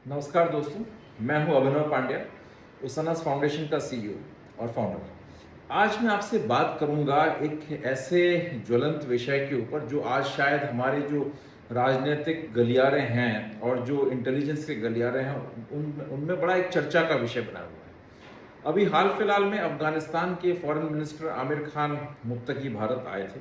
नमस्कार दोस्तों, मैं हूं अभिनव पांड्या, उसनास फाउंडेशन का सीईओ और फाउंडर। आज मैं आपसे बात करूंगा एक ऐसे ज्वलंत विषय के ऊपर जो आज शायद हमारे जो राजनीतिक गलियारे हैं और जो इंटेलिजेंस के गलियारे हैं उनमें बड़ा एक चर्चा का विषय बना हुआ है। अभी हाल फिलहाल में अफगानिस्तान के फॉरेन मिनिस्टर आमिर खान मुत्तकी भारत आए थे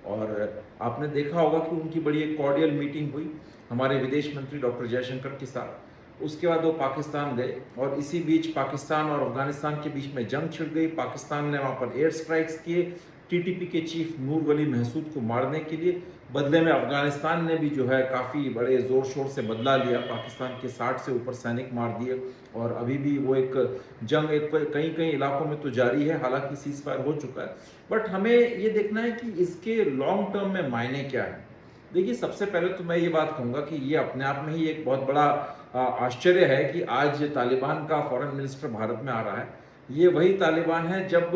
और आपने देखा होगा कि उनकी बड़ी एक कॉर्डियल मीटिंग हुई हमारे विदेश मंत्री डॉक्टर जयशंकर के साथ। उसके बाद वो पाकिस्तान गए और इसी बीच पाकिस्तान और अफगानिस्तान के बीच में जंग छिड़ गई। पाकिस्तान ने वहाँ पर एयर स्ट्राइक्स किए टीटीपी के चीफ नूर वली महसूद को मारने के लिए। बदले में अफगानिस्तान ने भी जो है काफ़ी बड़े ज़ोर शोर से बदला लिया, पाकिस्तान के 60 से ऊपर सैनिक मार दिए और अभी भी वो एक जंग एक कई कई इलाकों में तो जारी है, हालांकि सीज फायर हो चुका है। बट हमें ये देखना है कि इसके लॉन्ग टर्म में मायने क्या है। देखिए, सबसे पहले तो मैं ये बात कहूँगा कि ये अपने आप में ही एक बहुत बड़ा आश्चर्य है कि आज तालिबान का फॉरेन मिनिस्टर भारत में आ रहा है। ये वही तालिबान है जब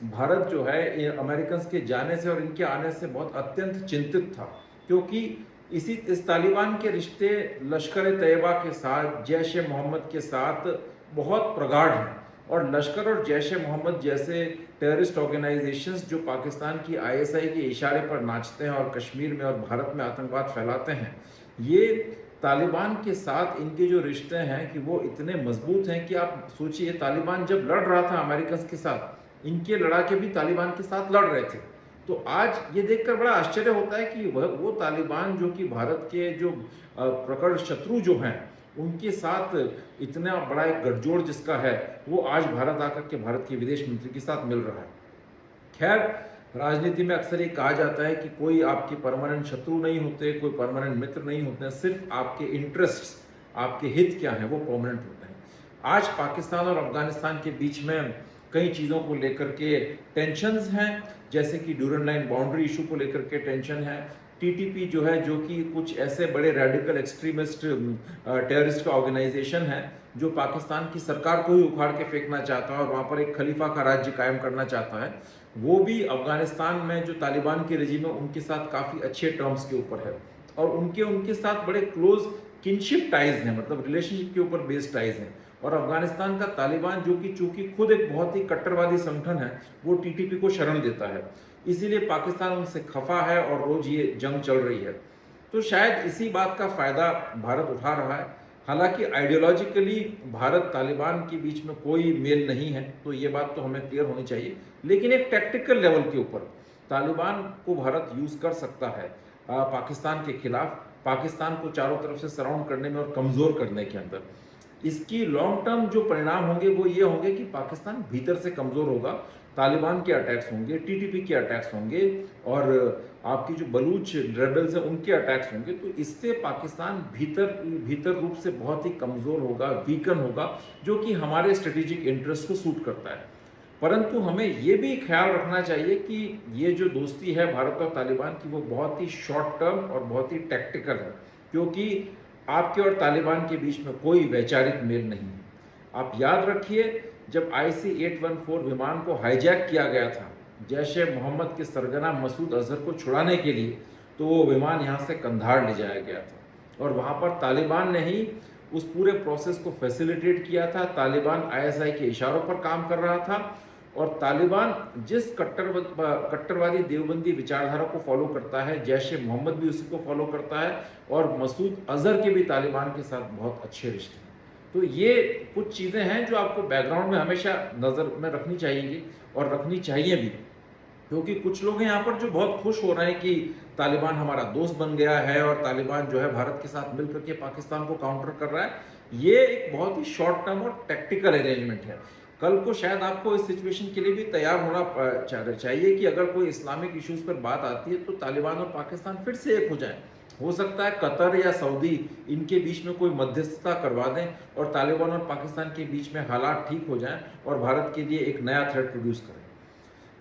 भारत जो है अमेरिकन के जाने से और इनके आने से बहुत अत्यंत चिंतित था, क्योंकि इस तालिबान के रिश्ते लश्कर तैयबा के साथ, जैश ए मोहम्मद के साथ बहुत प्रगाढ़ हैं। और लश्कर और जैश ए मोहम्मद जैसे टेररिस्ट ऑर्गेनाइजेशंस जो पाकिस्तान की आईएसआई के इशारे पर नाचते हैं और कश्मीर में और भारत में आतंकवाद फैलाते हैं, ये तालिबान के साथ इनके जो रिश्ते हैं कि वो इतने मजबूत हैं कि आप सोचिए, तालिबान जब लड़ रहा था अमेरिकन के साथ, इनके लड़ाके भी तालिबान के साथ लड़ रहे थे। तो आज ये देखकर बड़ा आश्चर्य होता है कि वो तालिबान जो कि भारत के जो प्रकट शत्रु जो हैं उनके साथ इतना बड़ा एक गठजोड़ जिसका है, वो आज भारत आकर के भारत के विदेश मंत्री के साथ मिल रहा है। खैर, राजनीति में अक्सर ये कहा जाता है कि कोई आपके परमानेंट शत्रु नहीं होते, कोई परमानेंट मित्र नहीं होते, सिर्फ आपके इंटरेस्ट्स, आपके हित क्या हैं वो परमानेंट होते हैं। आज पाकिस्तान और अफगानिस्तान के बीच में कई चीज़ों को लेकर के टेंशन्स हैं, जैसे कि ड्यूरन लाइन बाउंड्री इशू को लेकर के टेंशन है। टीटीपी जो है, जो कि कुछ ऐसे बड़े रेडिकल एक्सट्रीमिस्ट टेररिस्ट का ऑर्गेनाइजेशन है जो पाकिस्तान की सरकार को ही उखाड़ के फेंकना चाहता है और वहाँ पर एक खलीफा का राज्य कायम करना चाहता है, वो भी अफगानिस्तान में जो तालिबान के रजीम है उनके साथ काफ़ी अच्छे टर्म्स के ऊपर है और उनके साथ बड़े क्लोज किनशिप टाइज हैं, मतलब रिलेशनशिप के ऊपर बेस्ड टाइज हैं। और अफगानिस्तान का तालिबान जो कि चूंकि खुद एक बहुत ही कट्टरवादी संगठन है, वो टीटीपी को शरण देता है, इसीलिए पाकिस्तान उनसे खफा है और रोज ये जंग चल रही है। तो शायद इसी बात का फायदा भारत उठा रहा है। हालांकि आइडियोलॉजिकली भारत तालिबान के बीच में कोई मेल नहीं है, तो ये बात तो हमें क्लियर होनी चाहिए। लेकिन एक टैक्टिकल लेवल के ऊपर तालिबान को भारत यूज कर सकता है पाकिस्तान के खिलाफ, पाकिस्तान को चारों तरफ से सराउंड करने में और कमजोर करने के अंदर। इसकी लॉन्ग टर्म जो परिणाम होंगे वो ये होंगे कि पाकिस्तान भीतर से कमजोर होगा, तालिबान के अटैक्स होंगे, टीटीपी के अटैक्स होंगे और आपकी जो बलूच रेबल्स हैं उनके अटैक्स होंगे। तो इससे पाकिस्तान भीतर रूप से बहुत ही कमजोर होगा, वीकन होगा, जो कि हमारे स्ट्रेटेजिक इंटरेस्ट को सूट करता है। परंतु हमें ये भी ख्याल रखना चाहिए कि ये जो दोस्ती है भारत और तालिबान की, वो बहुत ही शॉर्ट टर्म और बहुत ही टैक्टिकल है, क्योंकि आपके और तालिबान के बीच में कोई वैचारिक मेल नहीं है। आप याद रखिए, जब IC-814 विमान को हाईजैक किया गया था जैश ए मोहम्मद के सरगना मसूद अजहर को छुड़ाने के लिए, तो वो विमान यहाँ से कंधार ले जाया गया था और वहाँ पर तालिबान ने ही उस पूरे प्रोसेस को फैसिलिटेट किया था। तालिबान ISI के इशारों पर काम कर रहा था और तालिबान जिस कट्टरवादी देवबंदी विचारधारा को फॉलो करता है, जैश ए मोहम्मद भी उसी को फॉलो करता है और मसूद अजहर के भी तालिबान के साथ बहुत अच्छे रिश्ते हैं। तो ये कुछ चीज़ें हैं जो आपको बैकग्राउंड में हमेशा नज़र में रखनी चाहिए और रखनी चाहिए भी, क्योंकि कुछ लोग हैं यहाँ पर जो बहुत खुश हो रहे हैं कि तालिबान हमारा दोस्त बन गया है और तालिबान जो है भारत के साथ मिलकर के पाकिस्तान को काउंटर कर रहा है। ये एक बहुत ही शॉर्ट टर्म और टैक्टिकल अरेंजमेंट है। कल को शायद आपको इस सिचुएशन के लिए भी तैयार होना चाहिए कि अगर कोई इस्लामिक इश्यूज पर बात आती है तो तालिबान और पाकिस्तान फिर से एक हो जाए। हो सकता है कतर या सऊदी इनके बीच में कोई मध्यस्थता करवा दें और तालिबान और पाकिस्तान के बीच में हालात ठीक हो जाएं और भारत के लिए एक नया थ्रेट प्रोड्यूस करें।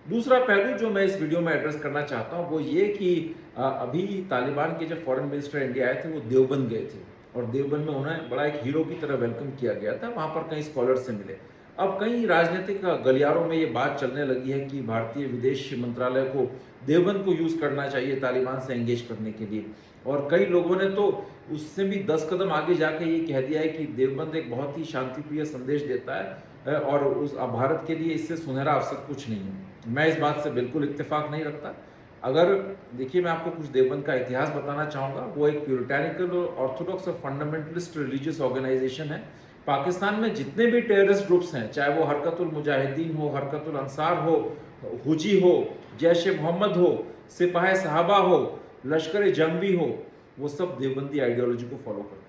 दूसरा पहलू जो मैं इस वीडियो में एड्रेस करना चाहता हूं वो ये कि अभी तालिबान के जब फॉरेन मिनिस्टर इंडिया आए थे वो देवबंद गए थे और देवबंद में उन्हें बड़ा एक हीरो की तरह वेलकम किया गया था। वहां पर कई स्कॉलर से मिले। अब कई राजनीतिक गलियारों में ये बात चलने लगी है कि भारतीय विदेश मंत्रालय को देवबंद को यूज करना चाहिए तालिबान से एंगेज करने के लिए। और कई लोगों ने तो उससे भी 10 कदम आगे जाके ये कह दिया है कि देवबंद एक बहुत ही शांतिप्रिय संदेश देता है और उस भारत के लिए इससे सुनहरा अवसर कुछ नहीं है। मैं इस बात से बिल्कुल इत्तेफाक नहीं रखता। अगर देखिए, मैं आपको कुछ देवबंद का इतिहास बताना चाहूँगा। वो एक प्यूरिटैनिकल और ऑर्थोडॉक्स और फंडामेंटलिस्ट रिलीजियस ऑर्गेनाइजेशन है। पाकिस्तान में जितने भी टेररिस्ट ग्रुप्स हैं, चाहे वो हरकतुल मुजाहिदीन हो, हरकतुल अंसार हो, हुजी हो, जैश ए मोहम्मद हो, सिपाही साहबा हो, लश्कर जंगवी हो, वो सब देवबंदी आइडियोलॉजी को फॉलो करते हैं।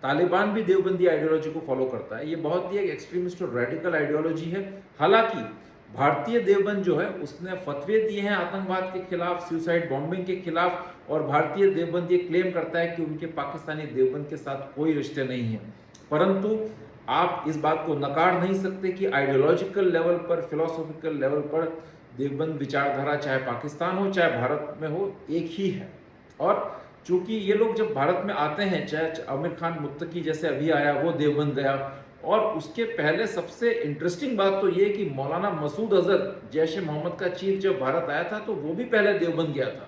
तालिबान भी देवबंदी आइडियोलॉजी को फॉलो करता है। ये बहुत ही एक एक्सट्रीमिस्ट और रेडिकल आइडियोलॉजी है। हालांकि भारतीय देवबंद जो है उसने फतवे दिए हैं आतंकवाद के खिलाफ, सुसाइड बॉम्बिंग के खिलाफ, और भारतीय देवबंद ये क्लेम करता है कि उनके पाकिस्तानी देवबंद के साथ कोई रिश्ते नहीं है। परंतु आप इस बात को नकार नहीं सकते कि आइडियोलॉजिकल लेवल पर, फिलोसॉफिकल लेवल पर देवबंद विचारधारा चाहे पाकिस्तान हो चाहे भारत में हो, एक ही है। और चूंकि ये लोग जब भारत में आते हैं, चाहे आमिर खान मुत्तकी जैसे अभी आया वो देवबंद गया, और उसके पहले सबसे इंटरेस्टिंग बात तो ये कि मौलाना मसूद अजहर, जैश ए मोहम्मद का चीफ, जब भारत आया था तो वो भी पहले देवबंद गया था।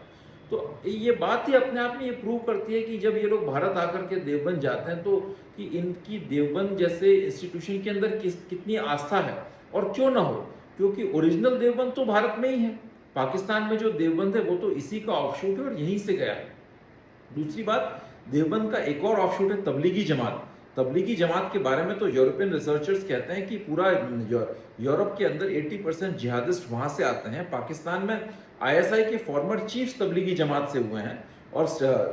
तो ये बात ही अपने आप में ये प्रूव करती है कि जब ये लोग भारत आकर के देवबंद जाते हैं तो कि इनकी देवबंद जैसे इंस्टीट्यूशन के अंदर कितनी आस्था है। और क्यों ना हो, क्योंकि ओरिजिनल देवबंद तो भारत में ही है। पाकिस्तान में जो देवबंद है वो तो इसी का ऑफशूट है और यहीं से गया है। दूसरी बात, देवबंद का एक और ऑफशूट है तबलीगी जमात। तबलीगी जमात के बारे में तो यूरोपियन रिसर्चर्स कहते हैं कि पूरा यूरोप के अंदर 80% जिहादिस्ट वहां से आते हैं। पाकिस्तान में आईएसआई के फॉर्मर चीफ्स तबलीगी जमात से हुए हैं। और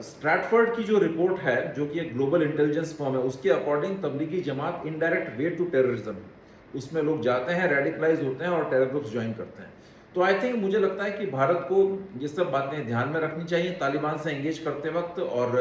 स्ट्रैटफोर्ड की जो रिपोर्ट है, जो कि एक ग्लोबल इंटेलिजेंस फर्म है, उसके according Tablighi Jamaat indirect way to terrorism है। उसमें लोग जाते हैं, रेडिकलाइज होते हैं और टेरर ग्रुप्स ज्वाइन करते हैं। तो आई थिंक, मुझे लगता है कि भारत को ये सब बातें ध्यान में रखनी चाहिए तालिबान से एंगेज करते वक्त। और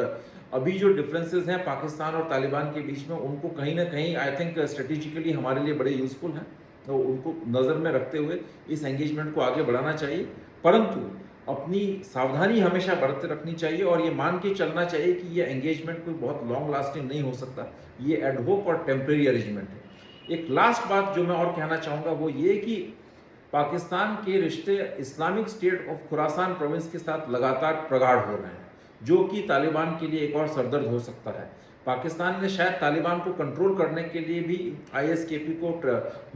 अभी जो डिफरेंसेस हैं पाकिस्तान और तालिबान के बीच में, उनको कहीं ना कहीं आई थिंक स्ट्रेटेजिकली हमारे लिए बड़े यूजफुल हैं। तो उनको नज़र में रखते हुए इस एंगेजमेंट को आगे बढ़ाना चाहिए, परंतु अपनी सावधानी हमेशा बरतते रखनी चाहिए और ये मान के चलना चाहिए कि ये एंगेजमेंट कोई बहुत लॉन्ग लास्टिंग नहीं हो सकता। ये एडहोक और टेम्परेरी अरेंजमेंट है। एक लास्ट बात जो मैं और कहना चाहूँगा वो ये कि पाकिस्तान के रिश्ते Islamic state of Khorasan province के साथ लगातार प्रगाढ़ हो रहे हैं, जो कि तालिबान के लिए एक और सरदर्द हो सकता है। पाकिस्तान ने शायद तालिबान को कंट्रोल करने के लिए भी आईएसकेपी को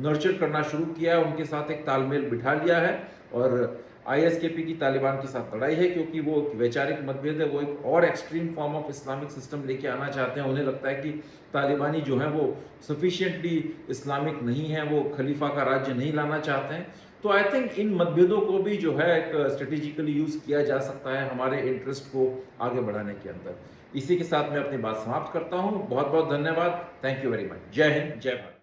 नर्चर करना शुरू किया है, उनके साथ एक तालमेल बिठा लिया है। और आईएसकेपी की तालिबान के साथ लड़ाई है क्योंकि वो एक वैचारिक मतभेद है। वो एक और extreme form of Islamic system लेके आना चाहते हैं। उन्हें लगता है कि तालिबानी जो है वो सफिशिएंटली इस्लामिक नहीं है, वो खलीफा का राज्य नहीं लाना चाहते हैं। तो आई थिंक इन मतभेदों को भी जो है एक स्ट्रेटेजिकली यूज किया जा सकता है हमारे इंटरेस्ट को आगे बढ़ाने के अंदर। इसी के साथ मैं अपनी बात समाप्त करता हूँ। बहुत बहुत धन्यवाद। Thank you very much. जय हिंद, जय भारत।